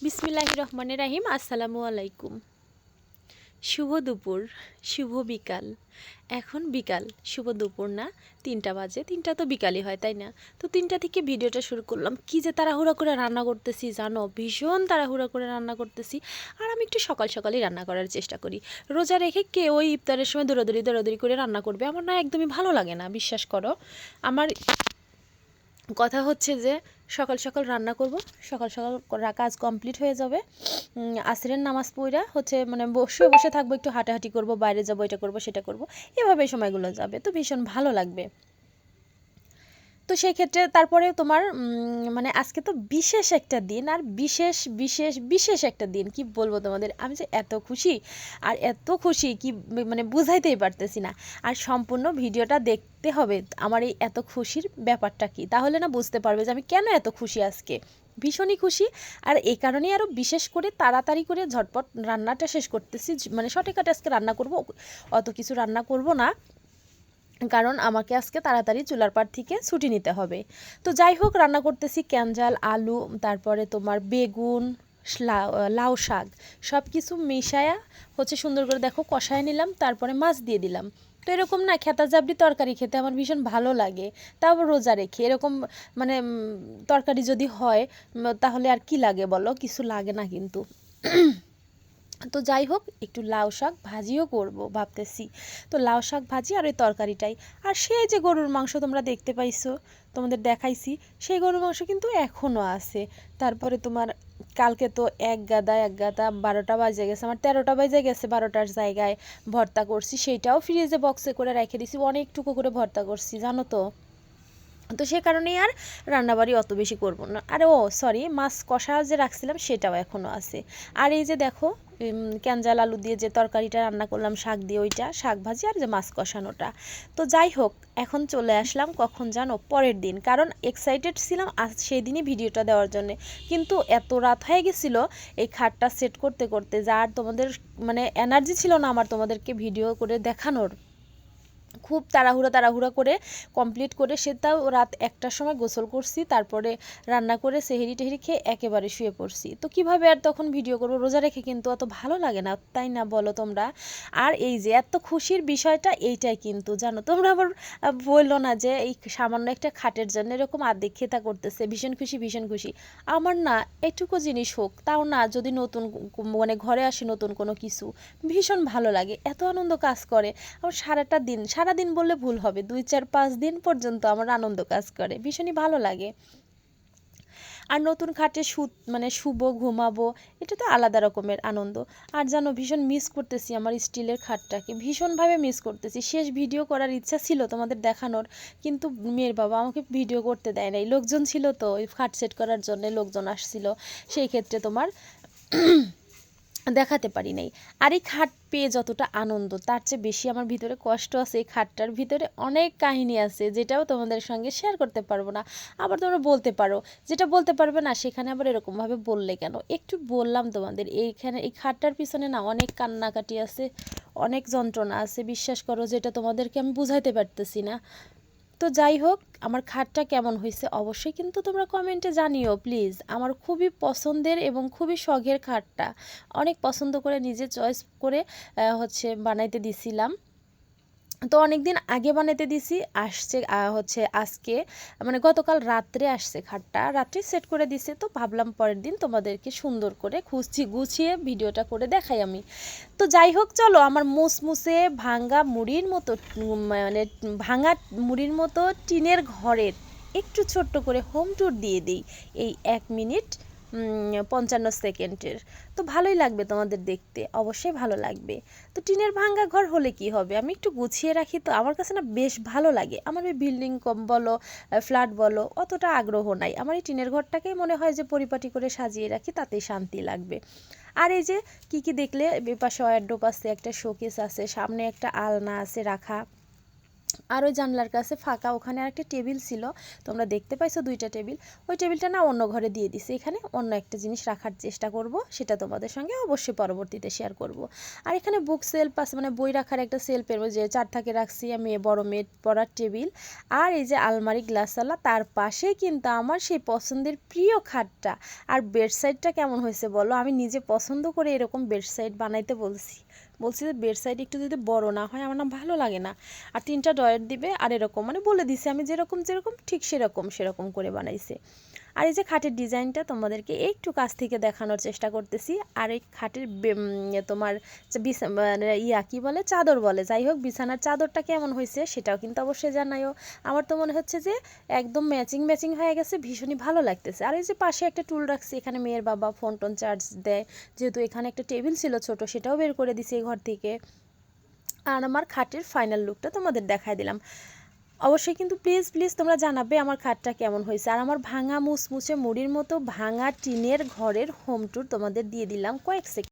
বিসমিল্লাহির রহমানির রহিম। আসসালামু আলাইকুম। শুভ দুপুর, শুভ বিকাল। এখন বিকাল, শুভ দুপুর না, 3টা বাজে। 3টা তো বিকালই হয়, তাই না? তো 3টা থেকে ভিডিওটা শুরু করলাম। কি যে তাড়াহুড়া করে রান্না করতেছি জানো, ভীষণ তাড়াহুড়া করে রান্না করতেছি। আর আমি একটু সকাল সকালই রান্না করার চেষ্টা করি। রোজা রেখে কে ওই ইফতারের সময় দৌড়াদৌড়ি করে রান্না করবে? আমার না একদমই ভালো লাগে না, বিশ্বাস করো। আমার কথা হচ্ছে যে সকাল সকাল রান্না করব, সকাল সকাল কাজ কমপ্লিট হয়ে যাবে। আসরের নামাজ পড়া হচ্ছে মানে বসে বসে থাকবো, একটু হাঁটাহাঁটি করব, বাইরে যাবো, এটা করব সেটা করব, এভাবে সময়গুলো যাবে, তো ভীষণ ভালো লাগবে। তো সেই ক্ষেত্রে তারপরে তোমার মানে আজকে তো বিশেষ একটা দিন, আর বিশেষ বিশেষ বিশেষ একটা দিন, কি বলবো তোমাদের, আমি যে এত খুশি আর এত খুশি কি মানে বুঝাইতেই পারতেছি না। আর সম্পূর্ণ ভিডিওটা দেখতে হবে আমার এই এত খুশির ব্যাপারটা কি, তাহলে না বুঝতে পারবে যে আমি কেন এত খুশি আজকে। ভীষণই খুশি। আর এই কারণেই আরও বিশেষ করে তাড়াতাড়ি করে ঝটপট রান্নাটা শেষ করতেছি, মানে শর্টকাটে আজকে রান্না করব, অত কিছু রান্না করব না, কারণ আমাকে আজকে তাড়াতাড়ি চুলার পাড় থেকে ছুটি নিতে হবে। তো যাই হোক, রান্না করতেছি ক্যানজাল, আলু, তারপরে তোমার বেগুন, লাউ শাক, সব কিছু মিশায়া হচ্ছে সুন্দর করে দেখো কষায় নিলাম, তারপরে মাছ দিয়ে দিলাম। তো এরকম না খেতা জাবড়ি তরকারি খেতে আমার ভীষণ ভালো লাগে, তাও রোজা রেখে এরকম মানে তরকারি যদি হয় তাহলে আর কি লাগে বলো, কিছু লাগে না কিন্তু। তো যাই হোক, একটু লাউ শাক ভাজিও করব ভাবতেছি। তো লাউ শাক ভাজি আর ওই তরকারিটাই। আর সেই যে গরুর মাংস তোমরা দেখতে পাইছো, তোমাদের দেখাইছি, সেই গরুর মাংস কিন্তু এখনও আছে। তারপরে তোমার কালকে তো এক গাদা 12টা বাজে গেছে, আমার 13টা বাজে গেছে, 12টার জায়গায় ভর্তা করছি, সেইটাও ফ্রিজে বক্সে করে রেখে দিছি, অনেকটুকু করে ভর্তা করছি জানো তো। তো সে কারণেই আর রান্নাবাড়ি অত বেশি করব না। আর ও সরি, মাছ কষা যে রাখছিলাম সেটাও এখনও আছে। আর এই যে দেখো ক্যানজাল আলু দিয়ে যে তরকারিটা রান্না করলাম শাক দিয়ে, ওইটা শাক ভাজি, আর যে মাছ কষানোটা। তো যাই হোক, এখন চলে আসলাম কখন জানো, পরের দিন, কারণ এক্সাইটেড ছিলাম আজ সেই দিনই ভিডিওটা দেওয়ার জন্য। কিন্তু এত রাত হয়ে গেছিলো এই খাটটা সেট করতে করতে, যা আর তোমাদের মানে এনার্জি ছিল না আমার তোমাদেরকে ভিডিও করে দেখানোর। খুব তাড়াহুড়া করে কমপ্লিট করে সেটাও রাত 1টার সময় গোসল করছি, তারপরে রান্না করে সেহরি টেহরি খেয়ে একেবারে শুয়ে পড়ছি। তো কিভাবে আর তখন ভিডিও করবো, রোজা রেখে কিন্তু অত ভালো লাগে না, তাই না বলো তোমরা? আর এই যে এত খুশির বিষয়টা এইটাই কিন্তু জানো, তোমরা আবার বললো না যে এই সামান্য একটা খাটের জন্য এরকম আর্ধেক খেতা করতেছে, ভীষণ খুশি ভীষণ খুশি। আমার না এটুকু জিনিস হোক, তাও না যদি নতুন মানে ঘরে আসে নতুন কোনো কিছু, ভীষণ ভালো লাগে, এত আনন্দ কাজ করে। আমার সারাদিন বললে ভুল হবে, 2 4 5 দিন পর্যন্ত আমার আনন্দ কাজ করে, ভীষণই ভালো লাগে। আর নতুন খাটে মানে শুবো, ঘুমাবো, এটা তো আলাদা রকমের আনন্দ। আর জানো ভীষণ মিস করতেছি আমার স্টিলের খাটটাকে, ভীষণভাবে মিস করতেছি। শেষ ভিডিও করার ইচ্ছা ছিল তোমাদের দেখানোর, কিন্তু মেয়ের বাবা আমাকে ভিডিও করতে দেয় নাই, লোকজন ছিল তো ওই খাট সেট করার জন্য, লোকজন আসছিল, সেই ক্ষেত্রে তোমার দেখাতে পারি নাই। আর এই খাট পেয়ে যতটা আনন্দ, তার চেয়ে বেশি আমার ভিতরে কষ্ট আছে। এই খাটটার ভিতরে অনেক কাহিনী আছে, যেটাও তোমাদের সঙ্গে শেয়ার করতে পারবো না। আবার তোমরা বলতে পারো, যেটা বলতে পারবে না সেখানে আবার এরকমভাবে বললে কেন। একটু বললাম তোমাদের, এইখানে এই খাটটার পিছনে না অনেক কান্নাকাটি আছে, অনেক যন্ত্রণা আছে, বিশ্বাস করো, যেটা তোমাদেরকে আমি বুঝাইতে পারতেছি না। তো যাই হোক, আমার খাটটা কেমন হয়েছে অবশ্যই কিন্তু তোমরা কমেন্টে জানিও প্লিজ। আমার খুবই পছন্দের এবং খুবই শখের খাটটা, অনেক পছন্দ করে নিজে চয়েস করে হচ্ছে বানাইতে দিছিলাম। তো অনেক দিন আগে বানাইতে দিছি, আসছে হচ্ছে আজকে মানে গতকাল রাত্রে আসছে, খাটটা রাত্রে সেট করে দিছে। তো ভাবলাম পরের দিন তোমাদেরকে সুন্দর করে গুছিয়ে ভিডিওটা করে দেখাই আমি। তো যাই হোক, চলো আমার মুসমুসে ভাঙা মুড়ির মতো মানে ভাঙা মুড়ির মতো টিনের ঘরের একটু ছোট্ট করে হোম ট্যুর দিয়ে দিই, এই 1 মিনিট 55 সেকেন্ডের। তো ভালোই লাগবে তোমাদের দেখতে, অবশ্যই ভালো লাগবে। তো টিনের ভাঙা ঘর হলে কি হবে, আমি একটু গুছিয়ে রাখি, তো আমার কাছে না বেশ ভালো লাগে। আমার ওই বিল্ডিং কম বলো, ফ্ল্যাট বলো, অতটা আগ্রহ নাই। আমার এই টিনের ঘরটাকেই মনে হয় যে পরিপাটি করে সাজিয়ে রাখি, তাতেই শান্তি লাগবে। আর এই যে কি দেখলে, এপাশে ওয়ারড্রোব আছে, একটা শোকেস আছে, সামনে একটা আলনা আছে রাখা, আর ওই জানলার কাছে ফাঁকা, ওখানে আরেকটা টেবিল ছিল, তোমরা দেখতে পাইছো 2টা টেবিল। ওই টেবিলটা না অন্য ঘরে দিয়ে দিছি, এখানে অন্য একটা জিনিস রাখার চেষ্টা করব, সেটা তোমাদের সঙ্গে অবশ্যই পরবর্তীতে শেয়ার করব। আর এখানে বুক সেলফ আছে, মানে বই রাখার একটা সেলফের যে 4 থাকে রাখছি আমি, বড় মেয়ে পড়ার টেবিল। আর এই যে আলমারি গ্লাসওয়ালা, তার পাশে কিন্তু আমার সেই পছন্দের প্রিয় খাটটা। আর বেডসাইডটা কেমন হয়েছে বলো, আমি নিজে পছন্দ করে এরকম বেডসাইড বানাইতে বলছি যে বেডসাইড একটু যদি বড় না হয় আমার না ভালো লাগে না। আর 3টা ডয়ার দিবে, আর এরকম মানে বলে দিছে আমি যেরকম ঠিক সেরকম করে বানাইছে। আর এই যে খাটের ডিজাইনটা তোমাদেরকে একটু কাছ থেকে দেখানোর চেষ্টা করতেছি। আর এই খাটের তোমার মানে কী বলে, চাদর বলে, যাই হোক বিছানার চাদরটা কেমন হয়েছে সেটাও কিন্তু অবশ্যই জানাইও। আমার তো মনে হচ্ছে যে একদম ম্যাচিং হয়ে গেছে, ভীষণই ভালো লাগতেছে। আর এই যে পাশে একটা টুল রাখছি, এখানে মেয়ের বাবা ফোন টোন চার্জ দেয়, যেহেতু এখানে একটা টেবিল ছিল ছোট, সেটাও বের করে দিছি এই ঘর থেকে। আর আমার খাটের ফাইনাল লুকটা তোমাদের দেখাই দিলাম। অবশ্যই কিন্তু প্লিজ তোমরা জানাবে আমার খাটটা কেমন হয়েছে। আর আমার ভাঙা মুচমুচে মুড়ির মতো ভাঙা টিনের ঘরের হোম ট্যুর তোমাদের দিয়ে দিলাম কয়েক সেকেন্ড।